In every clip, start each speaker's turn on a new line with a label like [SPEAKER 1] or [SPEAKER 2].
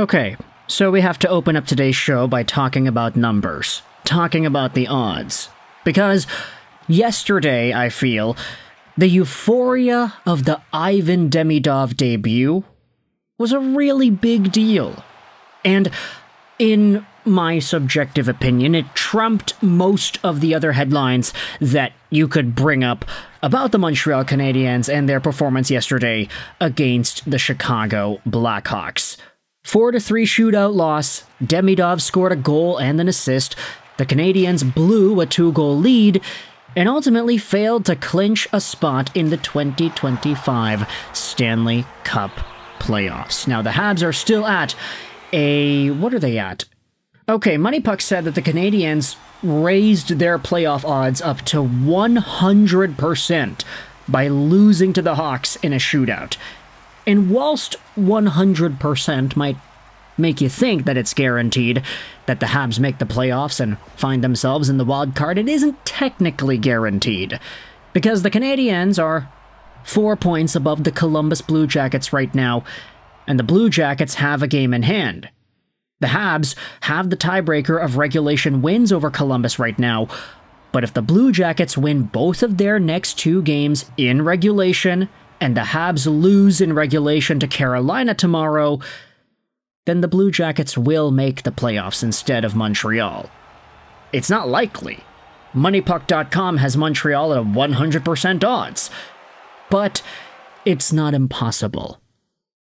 [SPEAKER 1] Okay, so we have to open up today's show by talking about numbers, talking about the odds. Because yesterday, I feel, the euphoria of the Ivan Demidov debut was a really big deal. And in my subjective opinion, it trumped most of the other headlines that you could bring up about the Montreal Canadiens and their performance yesterday against the Chicago Blackhawks. 4-3 shootout loss, Demidov scored a goal and an assist, the Canadiens blew a 2-goal lead, and ultimately failed to clinch a spot in the 2025 Stanley Cup Playoffs. Now, the Habs are still at what are they at? Okay, MoneyPuck said that the Canadiens raised their playoff odds up to 100% by losing to the Hawks in a shootout. And whilst 100% might make you think that it's guaranteed that the Habs make the playoffs and find themselves in the wild card, it isn't technically guaranteed, because the Canadiens are 4 points above the Columbus Blue Jackets right now, and the Blue Jackets have a game in hand. The Habs have the tiebreaker of regulation wins over Columbus right now, but if the Blue Jackets win both of their next 2 games in regulation, and the Habs lose in regulation to Carolina tomorrow, then the Blue Jackets will make the playoffs instead of Montreal. It's not likely. MoneyPuck.com has Montreal at a 100% odds. But it's not impossible.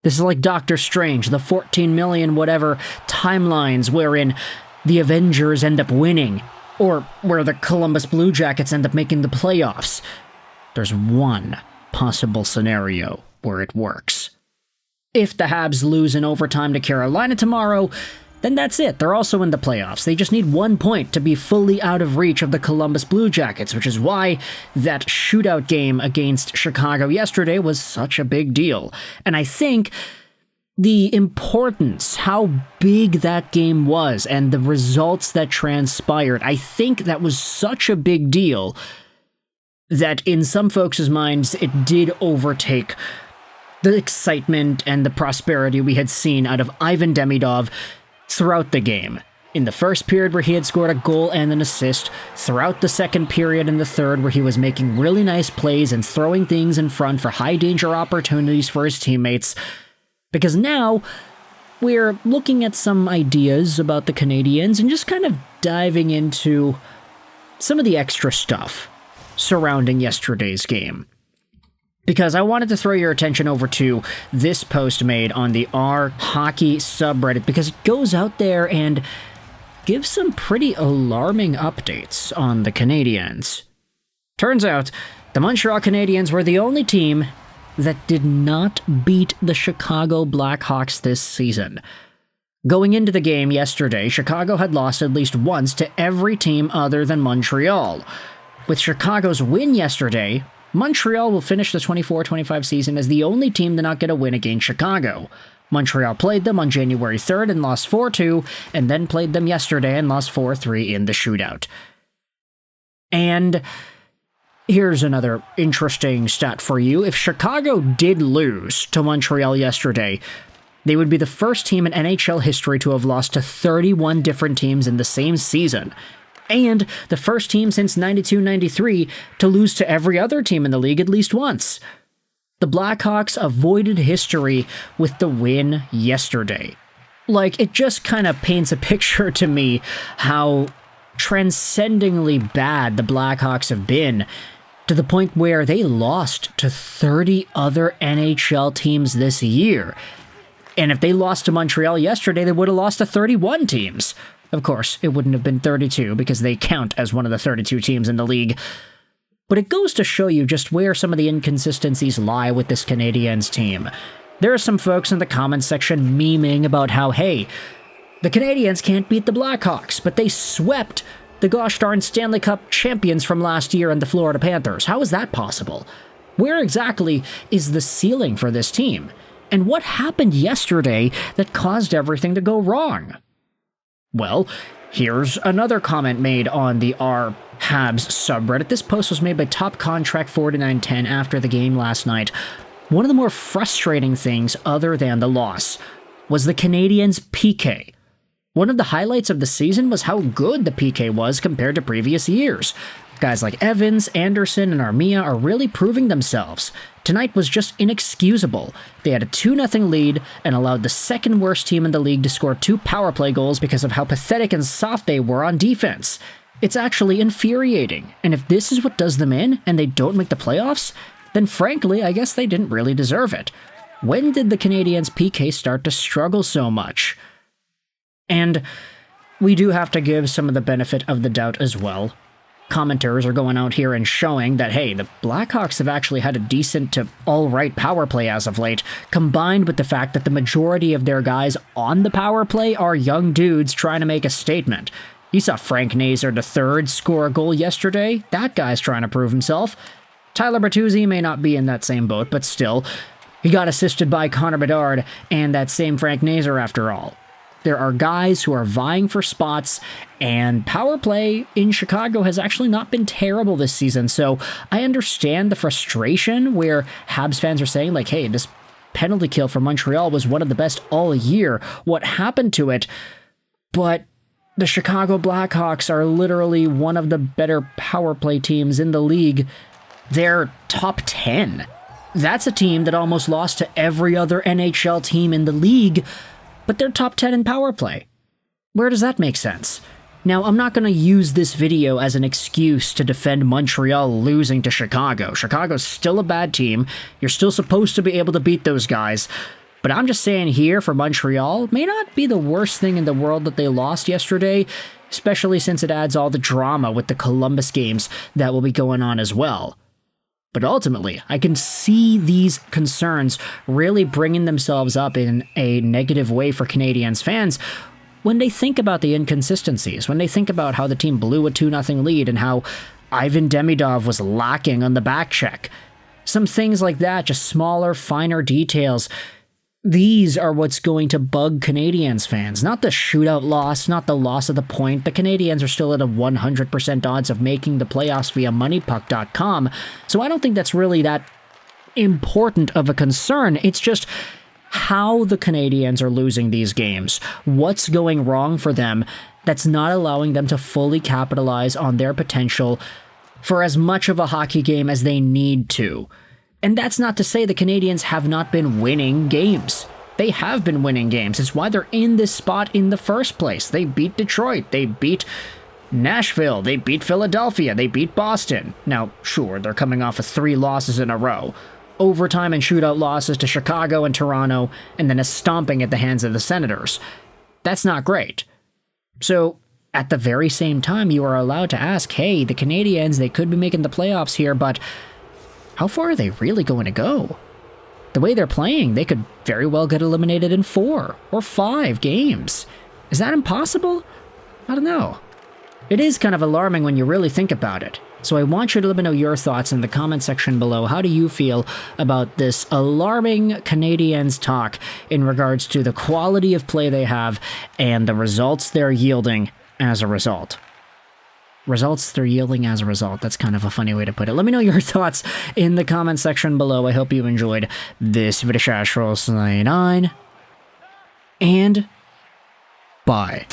[SPEAKER 1] This is like Doctor Strange, the 14 million whatever timelines wherein the Avengers end up winning, or where the Columbus Blue Jackets end up making the playoffs. There's one possible scenario where it works. If the Habs lose in overtime to Carolina tomorrow, then that's it. They're also in the playoffs. They just need 1 point to be fully out of reach of the Columbus Blue Jackets, which is why that shootout game against Chicago yesterday was such a big deal. And I think the importance, how big that game was, and the results that transpired, I think that was such a big deal that in some folks' minds it did overtake the excitement and the prosperity we had seen out of Ivan Demidov throughout the game. In the first period where he had scored a goal and an assist, throughout the second period and the third where he was making really nice plays and throwing things in front for high danger opportunities for his teammates. Because now we're looking at some ideas about the Canadiens and just kind of diving into some of the extra stuff surrounding yesterday's game. Because I wanted to throw your attention over to this post made on the R Hockey subreddit, because it goes out there and gives some pretty alarming updates on the Canadiens. Turns out, the Montreal Canadiens were the only team that did not beat the Chicago Blackhawks this season. Going into the game yesterday, Chicago had lost at least once to every team other than Montreal. With Chicago's win yesterday, Montreal will finish the 24-25 season as the only team to not get a win against Chicago. Montreal played them on January 3rd and lost 4-2, and then played them yesterday and lost 4-3 in the shootout. And here's another interesting stat for you. If Chicago did lose to Montreal yesterday, they would be the first team in NHL history to have lost to 31 different teams in the same season, and the first team since 92-93 to lose to every other team in the league at least once. The Blackhawks avoided history with the win yesterday. Like, it just kind of paints a picture to me how transcendingly bad the Blackhawks have been, to the point where they lost to 30 other NHL teams this year. And if they lost to Montreal yesterday, they would have lost to 31 teams. Of course, it wouldn't have been 32 because they count as one of the 32 teams in the league. But it goes to show you just where some of the inconsistencies lie with this Canadiens team. There are some folks in the comments section memeing about how, hey, the Canadiens can't beat the Blackhawks, but they swept the gosh darn Stanley Cup champions from last year and the Florida Panthers. How is that possible? Where exactly is the ceiling for this team? And what happened yesterday that caused everything to go wrong? Well, here's another comment made on the R Habs subreddit. This post was made by Top Contract 4910 after the game last night. One of the more frustrating things, other than the loss, was the Canadiens' PK. One of the highlights of the season was how good the PK was compared to previous years. Guys like Evans, Anderson, and Armia are really proving themselves. Tonight was just inexcusable. They had a 2-0 lead and allowed the second worst team in the league to score 2 power play goals because of how pathetic and soft they were on defense. It's actually infuriating, and if this is what does them in and they don't make the playoffs, then frankly, I guess they didn't really deserve it. When did the Canadiens' PK start to struggle so much? And we do have to give some of the benefit of the doubt as well. Commenters are going out here and showing that, hey, the Blackhawks have actually had a decent to alright power play as of late, combined with the fact that the majority of their guys on the power play are young dudes trying to make a statement. You saw Frank Nazar III score a goal yesterday. That guy's trying to prove himself. Tyler Bertuzzi may not be in that same boat, but still, he got assisted by Connor Bedard and that same Frank Nazar after all. There are guys who are vying for spots, and power play in Chicago has actually not been terrible this season, so I understand the frustration where Habs fans are saying, like, hey, this penalty kill for Montreal was one of the best all year. What happened to it? But the Chicago Blackhawks are literally one of the better power play teams in the league. They're top 10. That's a team that almost lost to every other NHL team in the league, but they're top 10 in power play. Where does that make sense? Now, I'm not going to use this video as an excuse to defend Montreal losing to Chicago. Chicago's still a bad team. You're still supposed to be able to beat those guys. But I'm just saying here for Montreal, may not be the worst thing in the world that they lost yesterday, especially since it adds all the drama with the Columbus games that will be going on as well. But ultimately, I can see these concerns really bringing themselves up in a negative way for Canadiens fans when they think about the inconsistencies, when they think about how the team blew a 2-0 lead and how Ivan Demidov was lacking on the back check. Some things like that, just smaller, finer details. These are what's going to bug Canadiens fans, not the shootout loss, not the loss of the point. The Canadiens are still at a 100% odds of making the playoffs via MoneyPuck.com, so I don't think that's really that important of a concern. It's just how the Canadiens are losing these games. What's going wrong for them that's not allowing them to fully capitalize on their potential for as much of a hockey game as they need to. And that's not to say the Canadiens have not been winning games. They have been winning games. It's why they're in this spot in the first place. They beat Detroit. They beat Nashville. They beat Philadelphia. They beat Boston. Now, sure, they're coming off of 3 losses in a row. Overtime and shootout losses to Chicago and Toronto, and then a stomping at the hands of the Senators. That's not great. So, at the very same time, you are allowed to ask, hey, the Canadiens, they could be making the playoffs here, but how far are they really going to go? The way they're playing, they could very well get eliminated in 4 or 5 games. Is that impossible? I don't know. It is kind of alarming when you really think about it. So I want you to let me know your thoughts in the comment section below. How do you feel about this alarming Canadiens talk in regards to the quality of play they have and the results they're yielding as a result? Results they're yielding as a result. That's kind of a funny way to put it. Let me know your thoughts in the comment section below. I hope you enjoyed this video. And bye.